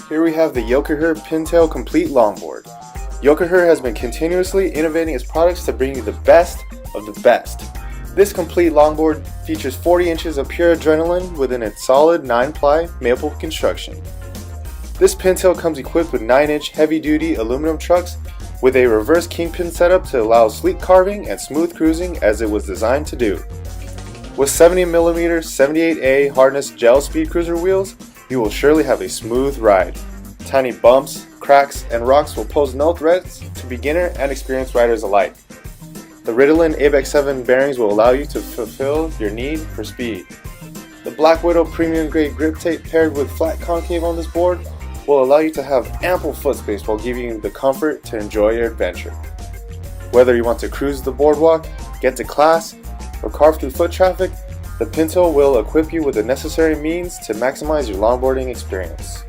Here we have the Yocaher Pintail Complete Longboard. Yocaher has been continuously innovating its products to bring you the best of the best. This complete longboard features 40 inches of pure adrenaline within its solid 9-ply maple construction. This pintail comes equipped with 9-inch heavy-duty aluminum trucks with a reverse kingpin setup to allow sleek carving and smooth cruising as it was designed to do. With 70mm 78A hardness gel speed cruiser wheels, you will surely have a smooth ride. Tiny bumps, cracks, and rocks will pose no threats to beginner and experienced riders alike. The Ritalin ABEX 7 bearings will allow you to fulfill your need for speed. The Black Widow premium grade grip tape paired with flat concave on this board will allow you to have ample foot space while giving you the comfort to enjoy your adventure. Whether you want to cruise the boardwalk, get to class, or carve through foot traffic, the Pintail will equip you with the necessary means to maximize your longboarding experience.